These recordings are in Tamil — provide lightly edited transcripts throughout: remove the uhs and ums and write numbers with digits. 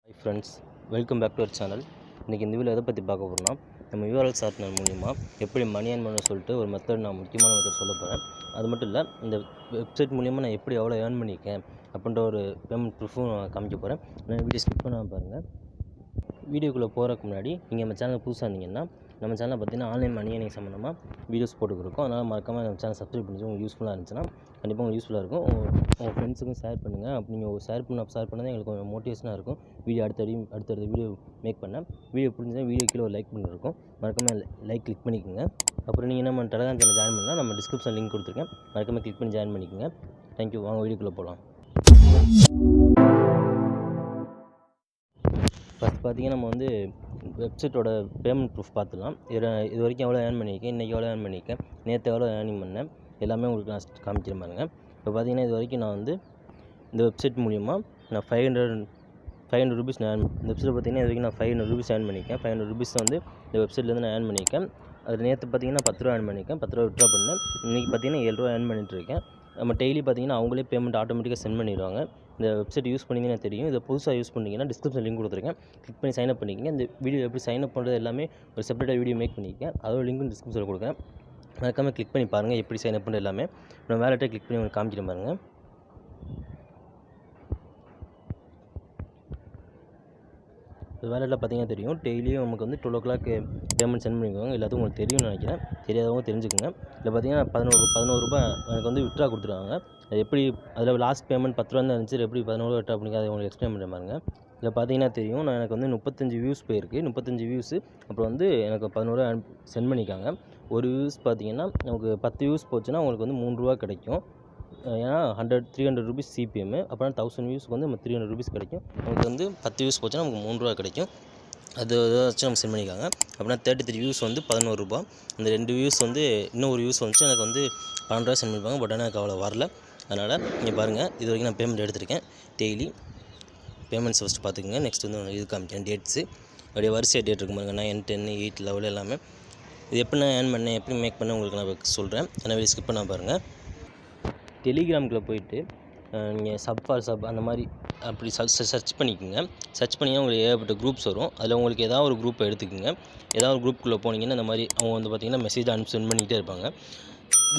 Hi friends, welcome back to our channel. இன்றைக்கி இந்த வீடியோ எதை பற்றி பார்க்க போகிறோம்னா நம்ம URL ஷார்ட்னர் மூலிமா எப்படி மணி ஏர்ன் பண்ண சொல்லிட்டு ஒரு மெத்தட் நான் முக்கியமான மெத்தட் சொல்ல போகிறேன். அது மட்டும் இல்லை, இந்த வெப்சைட் மூலிமா நான் எப்படி எவ்வளோ ஏர்ன் பண்ணியிருக்கேன் அப்படின்ற ஒரு பேமெண்ட் ப்ரூஃபும் நான் காமிக்க போகிறேன். நான் வீடியோ ஸ்கிப் பண்ணாமல் பாருங்கள். வீடியோக்குள்ளே போகிறதுக்கு முன்னாடி நீங்கள் நம்ம சேனல் புதுசாக இருந்தீங்கன்னா நம்ம சேனலை பார்த்தீங்கன்னா ஆன்லைன் மணி ஏர்னிங் சம்மந்தமாக வீடியோஸ் போட்டுருக்கோம். அதனால் மறக்காமல் நம்ம சேனல் சப்ஸ்கிரைப் பண்ணி உங்களுக்கு யூஸ்ஃபுல்லாக இருந்துச்சுன்னா கண்டிப்பாக உங்களுக்கு யூஸ்ஃபுல்லாக இருக்கும். உங்கள் ஃப்ரெண்ட்ஸுக்கும் ஷேர் பண்ணுங்கள். அப்படி நீங்கள் ஷேர் பண்ணால் எங்களுக்கு கொஞ்சம் மோட்டிவேஷனாக இருக்கும். வீடியோ அடுத்தடுத்த வீடியோ மேக் பண்ணேன். வீடியோ பிடிச்சா வீடியோ கீழே ஒரு லைக் பண்ணிருக்கோம். மறக்காமல் லைக் கிளிக் பண்ணிக்கோங்க. அப்புறம் நீங்கள் நம்ம டெலகிராம் சேனல் ஜாயின் பண்ணால் நம்ம டிஸ்கிரிப்ஷன் லிங்க் கொடுத்துருக்கேன். மறக்காமல் கிளிக் பண்ணி ஜாயின் பண்ணிக்கோங்க. தேங்க்யூ. வாங்க வீடியோக்குள்ளே போகலாம். ஃபஸ்ட் பார்த்தீங்கன்னா நம்ம வந்து வெப்சைட்டோட பேமெண்ட் ப்ரூஃப் பார்த்துலாம். இது வரைக்கும் எவ்வளோ ஏர்ன் பண்ணியிருக்கேன், இன்றைக்கி எவ்வளோ ஏர்ன் பண்ணியிருக்கேன், நேற்று எவ்வளோ ஏர்னிங் பண்ணேன், எல்லாமே உங்களுக்கு நான் காமிக்கிறேன் பாருங்க. இப்போ பார்த்தீங்கன்னா இது வரைக்கும் நான் வந்து இந்த வெப்சைட் மூலிமா நான் 500 ரூபீஸ் நான் இந்த வெப்சைட் பார்த்தீங்கன்னா இது வரைக்கும் நான் 500 ரூபீஸ் ஏர்ன் பண்ணியிருக்கேன். 500 ரூபீஸ் வந்து இந்த வெப்சைட்லேருந்து நான் ஏர்ன் பண்ணியிருக்கேன். அது நேற்று பார்த்தீங்கன்னா 10 ரூபா ஏர்ன் பண்ணியிருக்கேன். 10 ரூபா விட்ரா பண்ணேன். இன்றைக்கி பார்த்தீங்கன்னா 7 ரூபா ஏர்ன் பண்ணிட்டுருக்கேன். நம்ம டெய்லி பார்த்தீங்கன்னா அவங்களே பேமெண்ட் ஆட்டோமேட்டிக்காக சென்ட் பண்ணிடுவாங்க. இந்த வெப்சைட் யூஸ் பண்ணிங்கன்னா தெரியும். இதை புதுசாக யூஸ் பண்ணிங்கன்னா டிஸ்கிரிப்ஷன் லிங்க் கொடுத்துருக்கேன். கிளிக் பண்ணி சைன் அப் பண்ணிக்கங்க. இந்த வீடியோ எப்படி சைன் அப் பண்ணுறது எல்லாமே ஒரு செப்பரேட்டாக வீடியோ மேக் பண்ணியிருக்கேன். அதோட லிங்க்கும் டிஸ்கிரிப்ஷனில் கொடுக்குறேன். மறக்காமல் கிளிக் பண்ணி பாருங்கள் எப்படி சைன் அப் பண்ணுறது எல்லாமே. நான் வேலெட்டை கிளிக் பண்ணி உங்களுக்கு காமிக்கிறேன் பாருங்கள். வேலெட்டில் பார்த்தீங்கன்னா தெரியும். டெய்லியும் நமக்கு வந்து 12 o'clock பேமெண்ட் சென்ட் பண்ணிக்குவாங்க. எல்லாத்துக்கும் உங்களுக்கு தெரியும்னு நினைக்கிறேன். தெரியாதவங்க தெரிஞ்சுக்கோங்க. இதில் பார்த்தீங்கன்னா 11 ரூபா எனக்கு வந்து விட்ரா கொடுத்துருவாங்க. அது எப்படி அதில் லாஸ்ட் பேமெண்ட் 10 ரூபா தான் இருந்துச்சு. எப்படி 11 ரூபா விட்ரா பண்ணிக்க அதை உங்களுக்கு எக்ஸ்பிளைன் பண்ணுற பாருங்க. இதில் பார்த்தீங்கன்னா தெரியும். எனக்கு வந்து 35 வியூஸ் போயிருக்கு. 35 வியூஸு. அப்புறம் வந்து எனக்கு 11 ரூபா சென்ட் பண்ணிக்காங்க. ஒரு வியூஸ் பார்த்தீங்கன்னா நமக்கு 10 வியூஸ் போச்சுன்னா உங்களுக்கு வந்து 3 ரூபா கிடைக்கும். ஏன்னா 300 ரூபீஸ் சிபிஎம். அப்புறம் 1000 வியூஸ்க்கு வந்து நம்ம 300 ரூபீஸ் கிடைக்கும். நமக்கு வந்து 10 வியூஸ் போச்சுன்னா நமக்கு 3 ரூபா கிடைக்கும். அது வச்சு நம்ம சென்ட் பண்ணிக்காங்க. அப்படின்னா 33 வியூஸ் வந்து 11 ரூபா. அந்த 2 வியூஸ் வந்து இன்னொரு வியூஸ் வந்துச்சு எனக்கு வந்து 12 ரூபா சென்ட் பண்ணிப்பாங்க. பட் ஆனால் எனக்கு அவ்வளோ வரல. அதனால் நீங்கள் பாருங்கள், இது வரைக்கும் நான் பேமெண்ட் எடுத்திருக்கேன். டெய்லி பேமெண்ட்ஸ் ஃபஸ்ட்டு பார்த்துக்குங்க. நெக்ஸ்ட் வந்து இது காமிக்கிறேன் டேட்ஸு. அப்படியே வரிசையாக டேட் இருக்கும் பாருங்க. 9, 10, 8, 11 எல்லாமே. இது எப்படி நான் ஏர்ன் பண்ணேன், எப்படி மேக் பண்ணேன் உங்களுக்கு நான் சொல்கிறேன். ஆனால் வீடியோ ஸ்கிப் பண்ணால் பாருங்கள். டெலிகிராமுக்குள்ளே போயிட்டு நீங்கள் சப் அந்த மாதிரி அப்படி சர்ச் பண்ணிக்கோங்க. சர்ச் பண்ணிங்கன்னா உங்களுக்கு ஏகப்பட்ட குரூப்ஸ் வரும். அதில் உங்களுக்கு ஏதாவது ஒரு குரூப்பை எடுத்துக்கோங்க. ஏதாவது ஒரு குரூப்புக்குள்ளே போனீங்கன்னா இந்த மாதிரி அவங்க வந்து பார்த்திங்கன்னா மெசேஜ் சென்ட் பண்ணிகிட்டே இருப்பாங்க.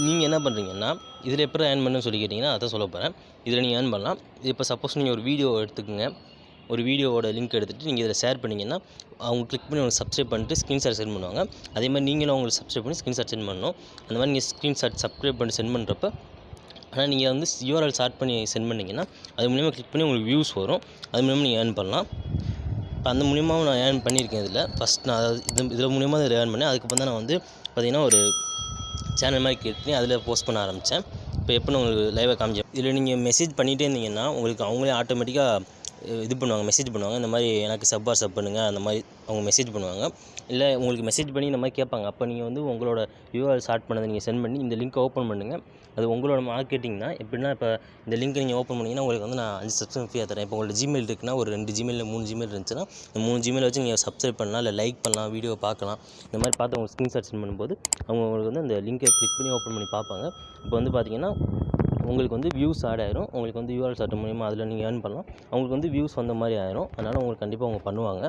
நீங்கள் என்ன பண்ணுறீங்கன்னா இதில் எப்படி ஏர்ன் பண்ணுன்னு சொல்லி கேட்டிங்கன்னா அதை சொல்ல போகிறேன். இதில் நீங்கள் ஏர்ன் பண்ணலாம். இப்போ சப்போஸ் நீங்கள் ஒரு வீடியோ எடுத்துக்கோங்க. ஒரு வீடியோவோட லிங்க் எடுத்துகிட்டு நீங்கள் இதில் ஷேர் பண்ணிங்கன்னா அவங்க கிளிக் பண்ணி உங்களுக்கு சப்ஸ்கிரைப் பண்ணிட்டு ஸ்க்ரீன்ஷாட் சென்ட் பண்ணுவாங்க. அதே மாதிரி நீங்களும் அவங்களுக்கு சப்ஸ்கிரைப் பண்ணி ஸ்க்ரீன்ஷாட் சென்ட் பண்ணணும். அந்த மாதிரி நீங்கள் ஸ்க்ரீன்ஷாட் சப்ஸ்கிரைப் பண்ணி சென்ட் பண்ணுறப்ப ஆனால் நீங்கள் வந்து URL ஷார்ட் பண்ணி சென்ட் பண்ணிங்கன்னா அது மூலிமா கிளிக் பண்ணி உங்களுக்கு வியூஸ் வரும். அது மூலிமா நீங்கள் ஏர்ன் பண்ணலாம். இப்போ அந்த மூலியமாக நான் ஏர்ன் பண்ணியிருக்கேன். இதில் ஃபஸ்ட் நான் அதாவது இதில் மூலிமா இதில் ஏர்ன் பண்ணேன். அதுக்கப்புறம் தான் நான் வந்து பார்த்திங்கன்னா ஒரு சேனல் மாதிரி கிரியேட் பண்ணி அதில் போஸ்ட் பண்ண ஆரம்பித்தேன். இப்போ எப்படின்னு உங்களுக்கு லைவாக காமிச்சேன். இதில் நீங்கள் மெசேஜ் பண்ணிகிட்டே இருந்தீங்கன்னா உங்களுக்கு அவங்களே ஆட்டோமேட்டிக்காக இது பண்ணுவாங்க, மெசேஜ் பண்ணுவாங்க. இந்த மாதிரி எனக்கு சப் பண்ணுங்கள் அந்த மாதிரி அவங்க மெசேஜ் பண்ணுவாங்க. இல்லை உங்களுக்கு மெசேஜ் பண்ணி இந்த மாதிரி கேட்பாங்க. அப்போ நீங்கள் வந்து உங்களோட URL ஷார்ட் பண்ணதை நீங்கள் சென்ட் பண்ணி இந்த லிங்க்கை ஓப்பன் பண்ணுங்கள். அது உங்களோட மார்க்கெட்டிங் தான். எப்படின்னா இப்போ இந்த லிங்க்கை நீங்கள் ஓப்பன் பண்ணிங்கன்னா உங்களுக்கு வந்து நான் 5 சப்ஸ்கிரைப் ஃப்ரீயாக தரேன். இப்போ உங்களுக்கு ஜிமெயில் இருக்குன்னா ஒரு 2 ஜிமெயில் 3 ஜிமெயில் இருந்துச்சுன்னா இந்த 3 ஜிமெயில் வச்சு நீங்கள் சப்ஸ்கிரைப் பண்ணலாம், இல்லை லைக் பண்ணலாம், வீடியோ பார்க்கலாம். இந்த மாதிரி பார்த்து அவங்க ஸ்க்ரீன்ஷாட் சென்ட் பண்ணும்போது அவங்க உங்களுக்கு வந்து அந்த லிங்க்கை கிளிக் பண்ணி ஓப்பன் பண்ணி பார்ப்பாங்க. இப்போ வந்து பார்த்திங்கன்னா உங்களுக்கு வந்து வியூஸ் ஆட் ஆயிரும். உங்களுக்கு வந்து URL ஷார்ட் மூலிமா அதில் நீங்கள் ஏர்ன் பண்ணலாம். அவங்களுக்கு வந்து வியூஸ் வந்த மாதிரி ஆயிரும். அதனால் உங்களுக்கு கண்டிப்பாக அவங்க பண்ணுவாங்க.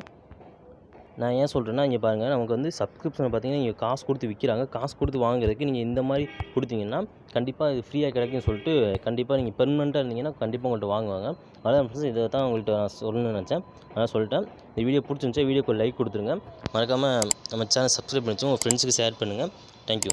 நான் ஏன் சொல்கிறேன்னா இங்கே பாருங்கள், நமக்கு வந்து சப்ஸ்கிரிப்ஷனை பார்த்தீங்கன்னா நீங்கள் காசு கொடுத்து விற்கிறாங்க. காசு கொடுத்து வாங்குறதுக்கு நீங்கள் இந்த மாதிரி கொடுத்தீங்கன்னா கண்டிப்பாக இது ஃப்ரீயாக கிடைக்கும்னு சொல்லிட்டு கண்டிப்பாக நீங்கள் பெர்மனெண்ட்டாக இருந்தீங்கன்னா கண்டிப்பாக உங்கள்கிட்ட வாங்குவாங்க. அதான் இதை தான் உங்கள்கிட்ட நான் சொல்லணும்னு நினச்சேன். அதான் சொல்லிட்டேன். இந்த வீடியோ பிடிச்சிருந்துச்சா வீடியோக்கு ஒரு லைக் கொடுத்துருங்க. மறக்காமல் நம்ம சேனல் சப்ஸ்கிரைப் பண்ணி உங்கள் ஃப்ரெண்ட்ஸுக்கு ஷேர் பண்ணுங்கள். தேங்க்யூ.